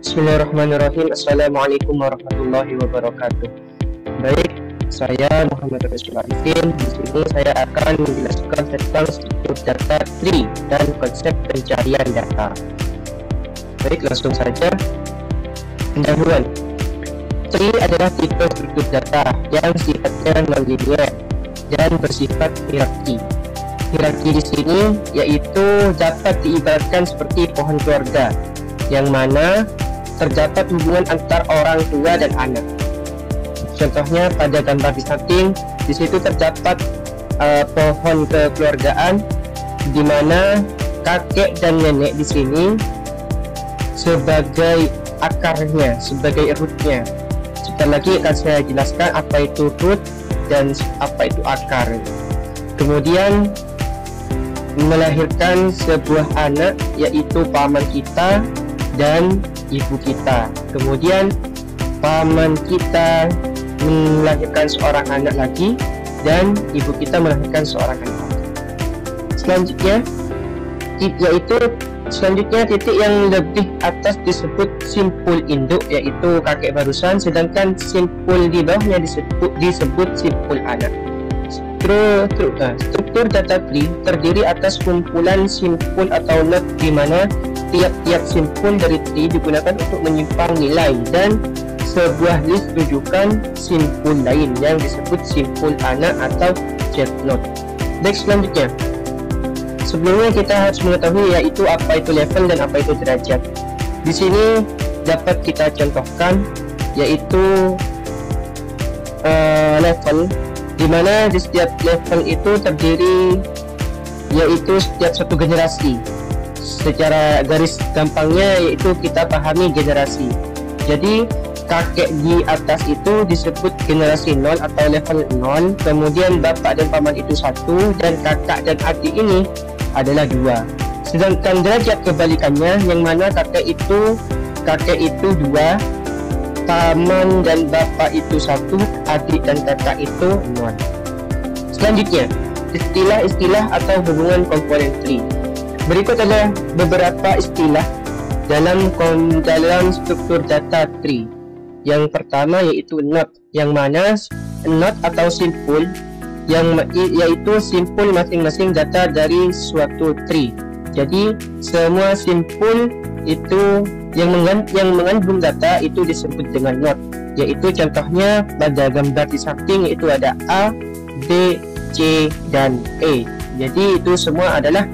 Bismillahirrahmanirrahim. Assalamualaikum warahmatullahi wabarakatuh. Baik, saya Muhammad Rasul Arifin. Di sini saya akan menjelaskan tentang struktur data tree dan konsep pencarian data. Baik, langsung saja. Pendahuluan. Tree adalah tipe struktur data yang sifatnya non-linear dan bersifat hierarki. Hierarki di sini yaitu dapat diibaratkan seperti pohon keluarga, yang mana terdapat hubungan antar orang tua dan anak. Contohnya pada gambar di samping, di situ terdapat pohon kekeluargaan, di mana kakek dan nenek di sini sebagai akarnya, sebagai rootnya. Sebentar lagi akan saya jelaskan apa itu root dan apa itu akar. Kemudian melahirkan sebuah anak, yaitu paman kita dan ibu kita. Kemudian paman kita melahirkan seorang anak lagi dan ibu kita melahirkan seorang anak lagi. Selanjutnya titik yang lebih atas disebut simpul induk, yaitu kakek barusan, sedangkan simpul di bawahnya disebut simpul anak. Struktur data tree terdiri atas kumpulan simpul atau node, di mana tiap-tiap simpul dari tree digunakan untuk menyimpan nilai dan sebuah list rujukan simpul lain yang disebut simpul anak atau child node. Baik, selanjutnya, sebelumnya kita harus mengetahui yaitu apa itu level dan apa itu derajat. Di sini dapat kita contohkan yaitu level, di mana di setiap level itu terdiri yaitu setiap satu generasi. Secara garis gampangnya yaitu kita pahami generasi. Jadi kakek di atas itu disebut generasi 0 atau level 0, kemudian bapak dan paman itu 1, dan kakak dan adik ini adalah 2. Sedangkan derajat kebalikannya, yang mana kakek itu 2, paman dan bapak itu 1, adik dan kakak itu 0. Selanjutnya, istilah-istilah atau hubungan komponen tree. Berikut adalah beberapa istilah dalam struktur data tree. Yang pertama yaitu node, yang mana node atau simpul yaitu simpul masing-masing data dari suatu tree. Jadi semua simpul itu yang mengandung data itu disebut dengan node, yaitu contohnya pada gambar di samping yaitu ada A, B, C, dan E. Jadi itu semua adalah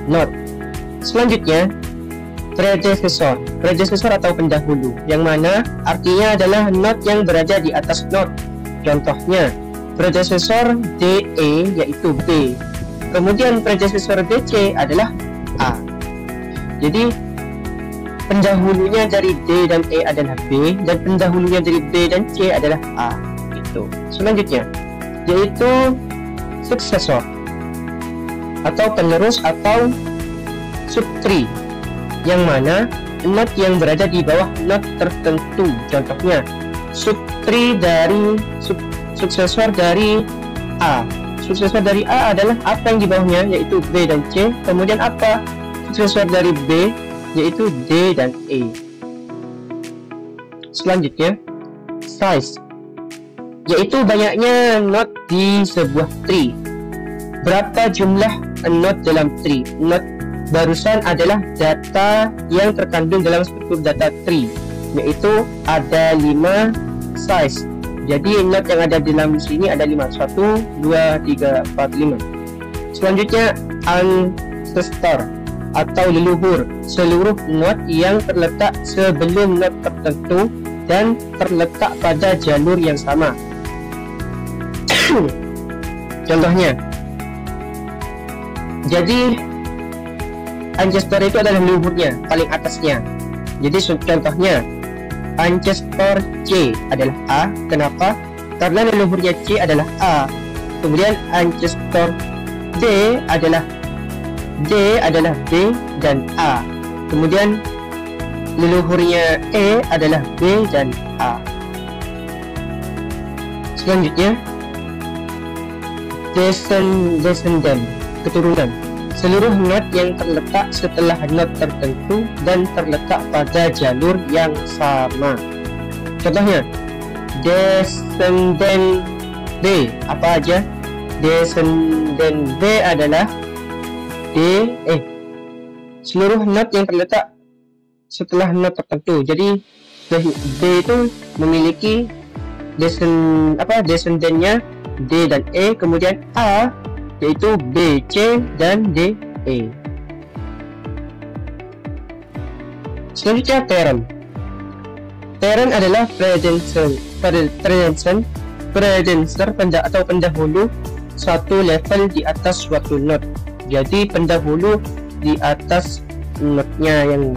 node. Selanjutnya, predecessor atau pendahulu, yang mana artinya adalah node yang berada di atas node. Contohnya, predecessor DE yaitu B, kemudian predecessor DC adalah A. Jadi pendahulunya dari D dan E adalah B, dan pendahulunya dari B dan C adalah A. Itu. Selanjutnya yaitu successor atau penerus atau subtree, yang mana node yang berada di bawah node tertentu. Contohnya subtree dari suksesor dari A. Suksesor dari A adalah apa yang di bawahnya yaitu B dan C, kemudian apa suksesor dari B yaitu D dan E. Selanjutnya size, yaitu banyaknya node di sebuah tree. Berapa jumlah node dalam tree? Node barusan adalah data yang terkandung dalam struktur data tree, yaitu ada 5 size. Jadi node yang ada dalam sini ada 5, 1, 2, 3, 4, 5. Selanjutnya ancestor atau leluhur, seluruh node yang terletak sebelum node tertentu dan terletak pada jalur yang sama. Contohnya, jadi ancestor itu adalah leluhurnya, paling atasnya. Jadi contohnya ancestor C adalah A. Kenapa? Karena leluhurnya C adalah A. Kemudian ancestor D adalah B dan A. Kemudian leluhurnya E adalah B dan A. Selanjutnya descendant, keturunan. seluruh not yang terletak setelah not tertentu dan terletak pada jalur yang sama. Contohnya, descendant B apa aja? Descendant B adalah seluruh not yang terletak setelah not tertentu. Jadi B itu memiliki descendantnya D dan E, kemudian A yaitu B, C dan D, E. Selanjutnya parent. Parent adalah predecessor atau pendahulu suatu level di atas suatu not. Jadi pendahulu di atas notnya yang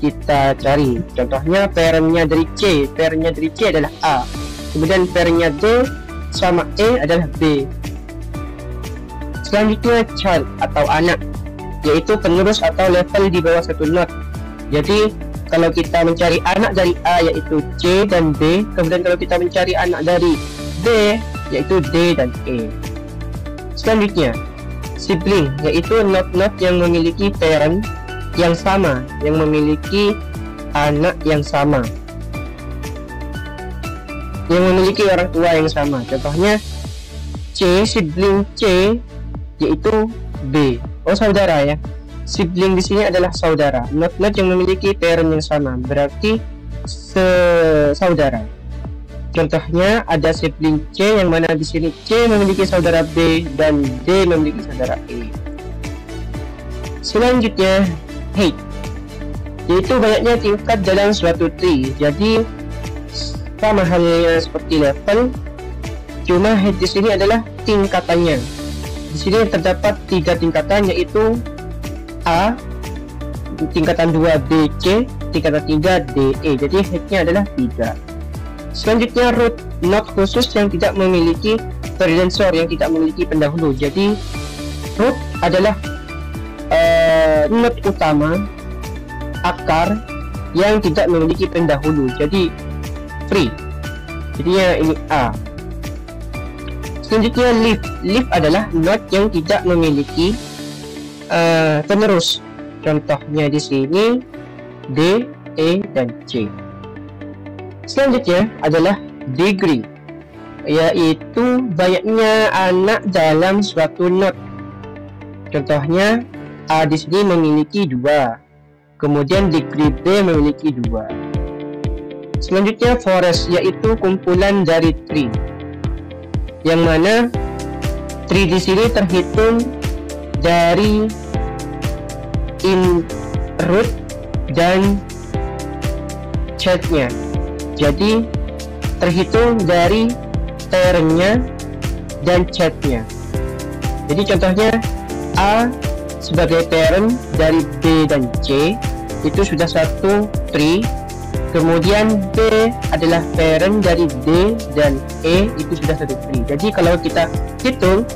kita cari. Contohnya parentnya dari C adalah A, kemudian parentnya D sama E adalah B. Selanjutnya child atau anak, yaitu penerus atau level di bawah satu not. Jadi kalau kita mencari anak dari A yaitu C dan B, kemudian kalau kita mencari anak dari B yaitu D dan E. Selanjutnya sibling, yaitu not-not yang memiliki parent yang sama, yang memiliki anak yang sama, yang memiliki orang tua yang sama. Contohnya C, sibling C yaitu B. Saudara ya. Sibling di sini adalah saudara. Not-not yang memiliki parent yang sama berarti saudara. Contohnya ada sibling C yang mana di sini C memiliki saudara B dan D memiliki saudara E. Selanjutnya height, yaitu banyaknya tingkat dalam suatu tree. Jadi sama halnya seperti level, cuma height di sini adalah tingkatannya. Di sini terdapat 3 tingkatan, yaitu A, tingkatan 2 B, C, tingkatan 3 D, E. Jadi headnya adalah 3. Selanjutnya root, not khusus yang tidak memiliki predecessor, yang tidak memiliki pendahulu. Jadi root adalah not utama, akar yang tidak memiliki pendahulu. Jadi free. Jadinya ini A. Selanjutnya leaf adalah not yang tidak memiliki penerus. Contohnya di sini D, E dan C. Selanjutnya adalah degree, yaitu banyaknya anak dalam suatu not. Contohnya A di sini memiliki 2, kemudian degree B memiliki 2. Selanjutnya forest, yaitu kumpulan dari tree, yang mana tree di sini terhitung dari root dan chatnya. Jadi terhitung dari parentnya dan chatnya. Jadi contohnya A sebagai parent dari B dan C itu sudah satu tree. Kemudian B adalah parent dari D dan E, itu sudah satu tree. Jadi kalau kita hitung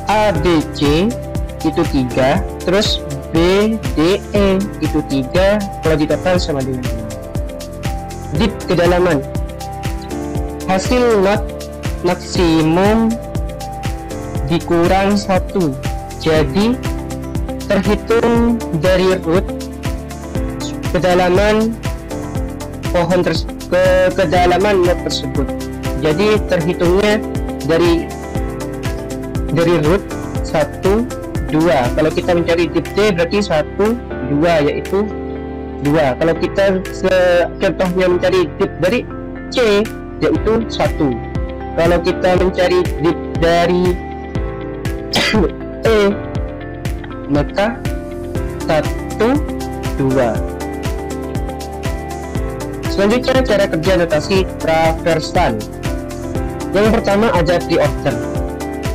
A, B, C itu 3, terus B, D, E itu 3, kalau ditotal sama dengan 5. Deep, kedalaman. Hasil not maksimum dikurang 1. Jadi terhitung dari root kedalaman pohon kedalaman not tersebut. Jadi terhitungnya dari root 1, 2. Kalau kita mencari deep D berarti 1, 2, yaitu 2. Kalau kita contohnya mencari deep dari C yaitu 1. Kalau kita mencari deep dari E maka 1, 2. Selanjutnya cara kerja notasi traversal. Yang pertama ada pre-order,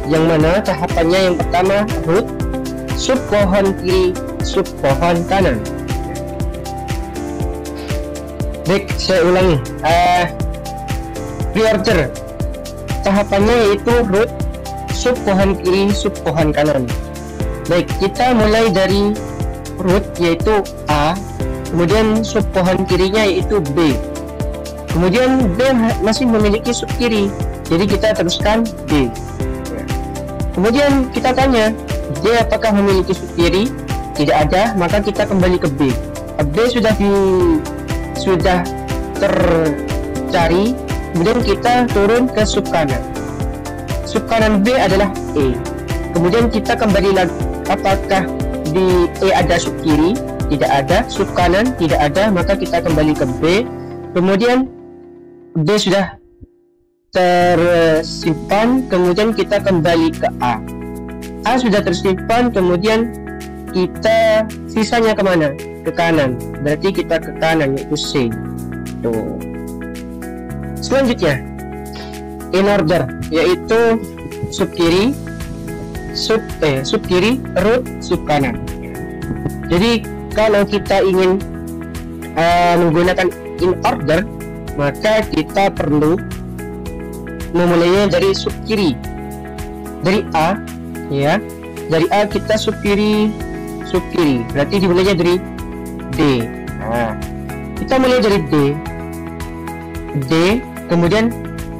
yang mana tahapannya yang pertama root, sub pohon kiri, sub pohon kanan. Baik, saya ulangi. Pre-order tahapannya yaitu root, sub pohon kiri, sub pohon kanan. Baik, kita mulai dari root yaitu A, kemudian sub pohon kirinya yaitu B, kemudian B masih memiliki sub kiri, jadi kita teruskan B. Kemudian kita tanya D apakah memiliki sub kiri? Tidak ada, maka kita kembali ke B. B sudah tercari, kemudian kita turun ke sub kanan. Sub kanan B adalah E. Kemudian kita kembali lagi, apakah di E ada sub kiri? Tidak ada. Sub kanan tidak ada, maka kita kembali ke B. Kemudian B sudah tersimpan, kemudian kita kembali ke A. A sudah tersimpan, kemudian kita sisanya kemana? Ke kanan. Berarti kita ke kanan, yaitu C. Tuh. Selanjutnya in order, yaitu sub kiri, sub kiri, root, sub kanan. Jadi kalau kita ingin menggunakan in order, maka kita perlu memulainya dari sub kiri, dari A, ya. Dari A kita sub kiri, berarti dimulainya dari D. Nah, kita mulai dari D, kemudian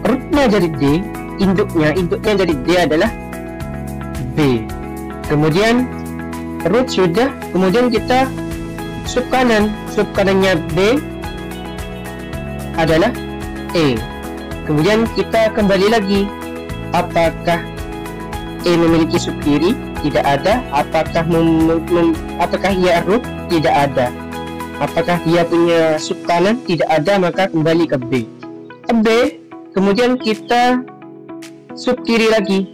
rootnya dari D, induknya dari D adalah B. Kemudian root sudah, kemudian kita sub kanannya B adalah E. Kemudian kita kembali lagi, apakah E memiliki sub kiri? Tidak ada. Apakah ia root? Tidak ada. Apakah dia punya sub kanan? Tidak ada, maka kembali ke B. Kemudian kita sub kiri lagi.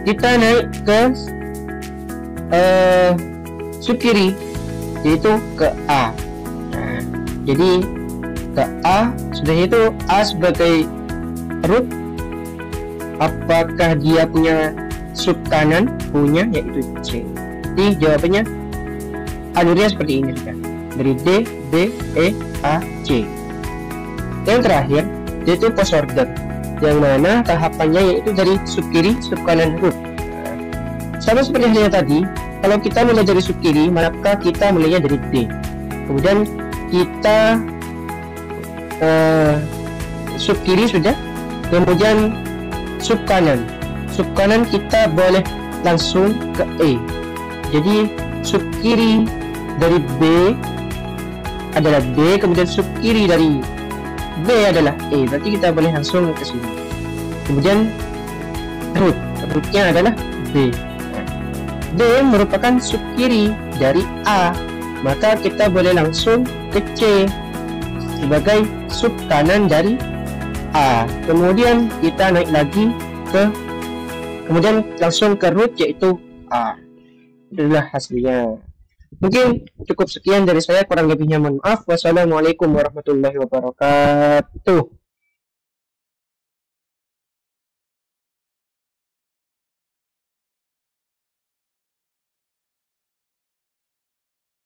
Kita naik ke sub kiri, yaitu ke A. Nah, jadi ke A, sudah itu A sebagai root. Apakah dia punya sub kanan? Punya, yaitu C. Jadi jawabannya alurnya seperti ini juga, dari D, B, E, A, C. Yang terakhir yaitu post order, yang mana tahapannya yaitu dari sub kiri, sub kanan, root. Sama seperti halnya tadi, kalau kita mulai dari sub kiri, maka kita mulainya dari D. Kemudian kita sub kiri sudah, kemudian sub kanan kita boleh langsung ke E. Jadi sub kiri dari B adalah D, kemudian sub kiri dari B adalah E, berarti kita boleh langsung ke sini. Kemudian rootnya adalah B. D merupakan sub kiri dari A, maka kita boleh langsung ke C sebagai sub kanan dari A. Kemudian kita naik lagi kemudian langsung ke root, yaitu A. Itulah hasilnya. Mungkin cukup sekian dari saya, kurang lebihnya mohon maaf. Wassalamualaikum warahmatullahi wabarakatuh.